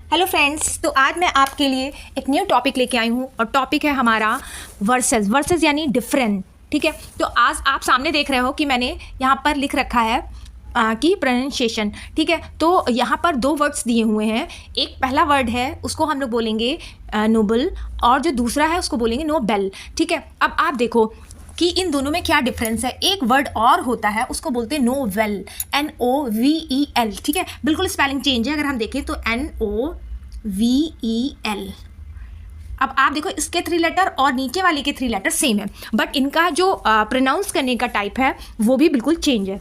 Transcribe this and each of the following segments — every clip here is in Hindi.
हेलो फ्रेंड्स, तो आज मैं आपके लिए एक न्यू टॉपिक लेके आई हूँ और टॉपिक है हमारा वर्सेस यानी डिफरेंट। ठीक है, तो आज आप सामने देख रहे हो कि मैंने यहाँ पर लिख रखा है कि प्रोनाउंसिएशन। ठीक है, तो यहाँ पर दो वर्ड्स दिए हुए हैं। एक पहला वर्ड है उसको हम लोग बोलेंगे नोबल और जो दूसरा है उसको बोलेंगे नोबेल। ठीक है, अब आप देखो कि इन दोनों में क्या डिफरेंस है। एक वर्ड और होता है उसको बोलते हैं नोवेल, NOVEL। ठीक है, बिल्कुल स्पेलिंग चेंज है। अगर हम देखें तो NOVEL। अब आप देखो इसके 3 लेटर और नीचे वाले के 3 लेटर सेम है, बट इनका जो प्रोनाउंस करने का टाइप है वो भी बिल्कुल चेंज है।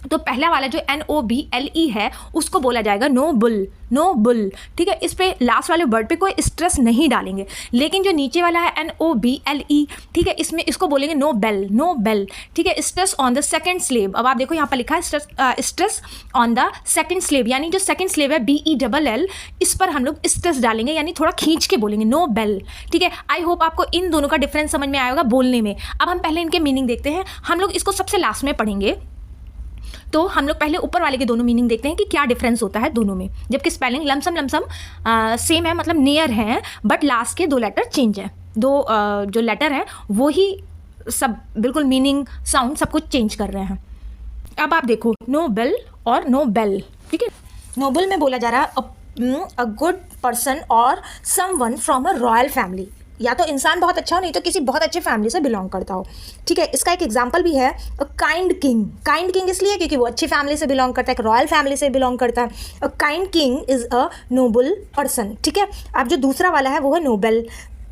तो पहला वाला जो NOBLE है उसको बोला जाएगा नोबुल। ठीक है, इस पे लास्ट वाले वर्ड पे कोई स्ट्रेस नहीं डालेंगे। लेकिन जो नीचे वाला है NOBLE, ठीक है, इसमें इसको बोलेंगे नोबेल। ठीक है, stress on the second slab. अब आप देखो यहाँ पर लिखा है stress on the second slab, यानी जो सेकंड स्लेब है BELL, इस पर हम लोग स्ट्रेस डालेंगे, यानी थोड़ा खींच के बोलेंगे नोबेल। ठीक है, आई होप आपको इन दोनों का डिफरेंस समझ में आया होगा बोलने में। अब हम पहले इनके मीनिंग देखते हैं। हम लोग इसको सबसे लास्ट में पढ़ेंगे, तो हम लोग पहले ऊपर वाले के दोनों मीनिंग देखते हैं कि क्या डिफरेंस होता है दोनों में। जबकि स्पेलिंग लमसम सेम है, मतलब नियर है, बट लास्ट के 2 लेटर चेंज है। जो लेटर है वो ही सब बिल्कुल मीनिंग साउंड सब कुछ चेंज कर रहे हैं। अब आप देखो नोबेल और नोबेल। ठीक है, नोबेल में बोला जा रहा है अ गुड पर्सन और someone from a royal family, या तो इंसान बहुत अच्छा हो, नहीं तो किसी बहुत अच्छे फैमिली से बिलोंग करता हो। ठीक है, इसका एक एग्जांपल भी है काइंड किंग इसलिए क्योंकि वो अच्छी फैमिली से बिलोंग करता है, एक रॉयल फैमिली से बिलोंग करता है। A kind king is a Nobel person. ठीक है, अब जो दूसरा वाला है वो है नोबेल।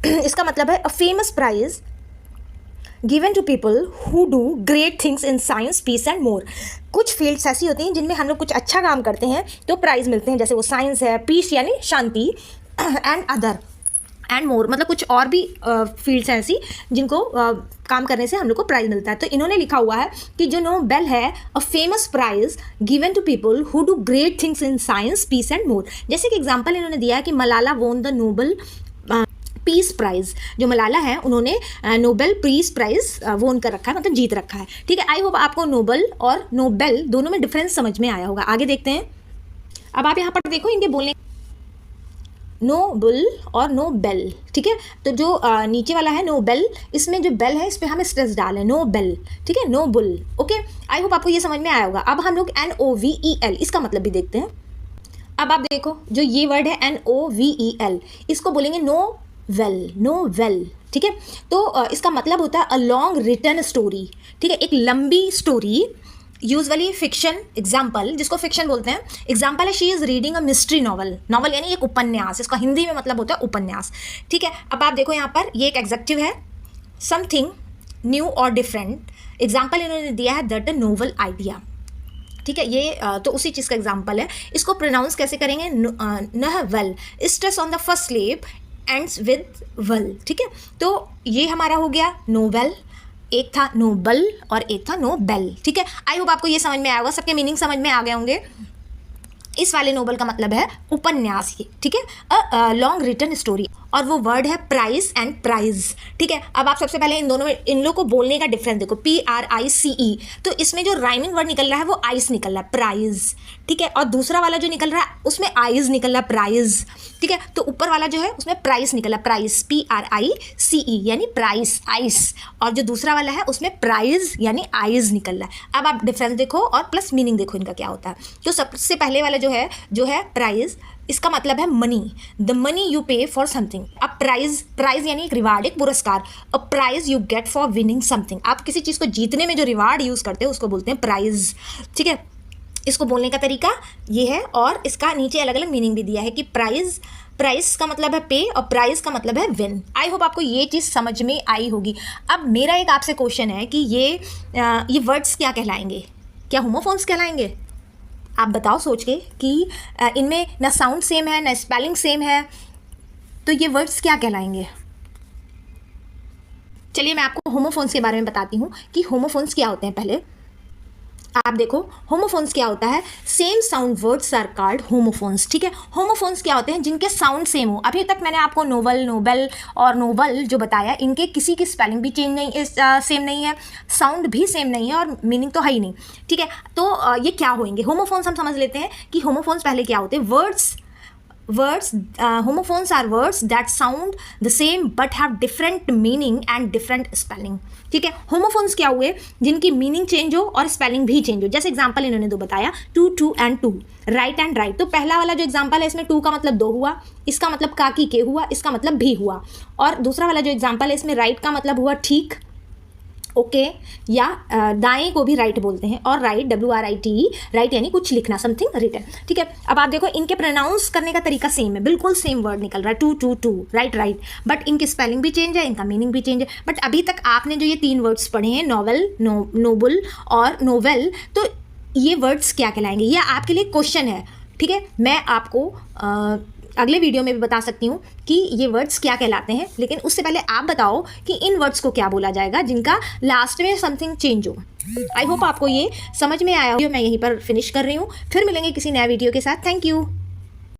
इसका मतलब है a famous prize given to people who do great things in science, peace and more. कुछ फील्ड्स ऐसी होती हैं जिनमें हम लोग कुछ अच्छा काम करते हैं तो प्राइज़ मिलते हैं, जैसे वो साइंस है, पीस यानी शांति, एंड अदर एंड मोर, मतलब कुछ और भी फील्ड्स हैं ऐसी जिनको काम करने से हम लोग को प्राइज़ मिलता है। तो इन्होंने लिखा हुआ है कि जो नोबेल है a famous prize given to people who do great things in science, peace and more. जैसे कि एग्जांपल इन्होंने दिया है कि Malala won the Nobel peace prize. जो मलाला है उन्होंने नोबेल पीस प्राइज वोन कर रखा है, मतलब जीत रखा है। ठीक है, आई होप आपको नोबेल और नोबेल दोनों में डिफरेंस समझ में आया होगा। आगे देखते हैं। अब आप यहाँ पर देखो इनके बोलने नोबुल और नोबेल। ठीक है, तो जो नीचे वाला है नोबेल, इसमें जो बेल है इस पर हमें स्ट्रेस डालें, नोबेल। ठीक है, नोबुल। ओके, आई होप आपको ये समझ में आया होगा। अब हम लोग NOVEL इसका मतलब भी देखते हैं। अब आप देखो जो ये वर्ड है NOVEL, इसको बोलेंगे नोवेल। ठीक है, तो इसका मतलब होता है अ लॉन्ग रिटन स्टोरी। ठीक है, एक लंबी स्टोरी, यूजुअली फिक्शन। एग्जाम्पल, जिसको फिक्शन बोलते हैं, एग्जाम्पल है she is reading a mystery novel यानी एक उपन्यास। इसका हिंदी में मतलब होता है उपन्यास। ठीक है, अब आप देखो यहाँ पर ये एक एग्जेक्टिव है, समथिंग न्यू और डिफरेंट। एग्जाम्पल इन्होंने दिया है दैट अ नोवेल आइडिया। ठीक है, ये तो उसी चीज़ का एग्जाम्पल है। इसको प्रोनाउंस कैसे करेंगे, नहवेल। Stress on the first syllable ends with वेल। ठीक है, तो ये हमारा हो गया नोवेल, एक था नोबल और एक था नोबेल। ठीक है, आई होप आपको ये समझ में आया होगा, सबके मीनिंग समझ में आ गए होंगे। इस वाले नोबल का मतलब है उपन्यास ही। ठीक है, अ लॉन्ग रिटन स्टोरी, और वो वर्ड है प्राइस एंड प्राइज। ठीक है, अब आप सबसे पहले इन लोगों को बोलने का डिफरेंस देखो, PRICE। तो इसमें जो राइमिंग वर्ड निकल रहा है वो आइस निकल रहा है, प्राइज। ठीक है, और दूसरा वाला जो निकल रहा है उसमें आइज निकल रहा है, प्राइज। ठीक है, तो ऊपर वाला जो है उसमें प्राइस निकल रहा है, प्राइस, PRICE यानी प्राइस, आइस। और जो दूसरा वाला है उसमें प्राइज यानी आइज निकल रहा है। अब आप डिफरेंस देखो और प्लस मीनिंग देखो इनका क्या होता है। तो सबसे पहले वाला जो है प्राइज, इसका मतलब है money, the money you pay for something. अब प्राइज यानी एक रिवार्ड, एक पुरस्कार। A prize you get for winning something. आप किसी चीज़ को जीतने में जो रिवार्ड यूज़ करते हैं उसको बोलते हैं प्राइज। ठीक है, इसको बोलने का तरीका ये है, और इसका नीचे अलग अलग मीनिंग भी दिया है कि प्राइस का मतलब है पे और प्राइज का मतलब है विन। आई होप आपको ये चीज़ समझ में आई होगी। अब मेरा एक आपसे क्वेश्चन है कि ये वर्ड्स क्या कहलाएंगे, क्या होमोफोन्स कहलाएंगे? आप बताओ सोच के कि इनमें ना साउंड सेम है ना स्पेलिंग सेम है, तो ये वर्ड्स क्या कहलाएंगे? चलिए मैं आपको होमोफोन्स के बारे में बताती हूँ कि होमोफोन्स क्या होते हैं। पहले आप देखो होमोफोन्स क्या होता है, same sound words are called homophones. ठीक है, होमोफोन्स क्या होते हैं, जिनके साउंड सेम हो। अभी तक मैंने आपको नोवेल, नोबेल और नोवेल जो बताया, इनके किसी की स्पेलिंग भी चेंज नहीं, सेम नहीं है, साउंड भी सेम नहीं है और मीनिंग तो है ही नहीं। ठीक है, तो ये क्या होंगे होमोफोन्स? हम समझ लेते हैं कि होमोफोन्स पहले क्या होते हैं, words words, homophones are words that sound the same but have different meaning and different spelling. ठीक है, होमोफोन्स क्या हुए, जिनकी मीनिंग चेंज हो और स्पेलिंग भी चेंज हो। जैसे एग्जांपल इन्होंने दो बताया, two to and too, right and write. तो पहला वाला जो एग्जांपल है इसमें टू का मतलब दो हुआ, इसका मतलब काकी के हुआ, इसका मतलब भी हुआ। और दूसरा वाला जो एग्जांपल है इसमें राइट का मतलब हुआ ठीक, ओके, या दाएं को भी राइट बोलते हैं, और राइट WRIT, राइट यानी कुछ लिखना, समथिंग रिटन। ठीक है, अब आप देखो इनके प्रोनाउंस करने का तरीका सेम है, बिल्कुल सेम वर्ड निकल रहा है, two to too, right write, but इनकी स्पेलिंग भी चेंज है, इनका मीनिंग भी चेंज है। बट अभी तक आपने जो ये तीन वर्ड्स पढ़े हैं, नॉवल, नोबल और नोवेल, तो ये वर्ड्स क्या कहलाएंगे, ये आपके लिए क्वेश्चन है। ठीक है, मैं आपको अगले वीडियो में भी बता सकती हूँ कि ये वर्ड्स क्या कहलाते हैं, लेकिन उससे पहले आप बताओ कि इन वर्ड्स को क्या बोला जाएगा जिनका लास्ट में समथिंग चेंज हो। आई होप आपको ये समझ में आया हो। मैं यहीं पर फिनिश कर रही हूँ, फिर मिलेंगे किसी नया वीडियो के साथ। Thank you.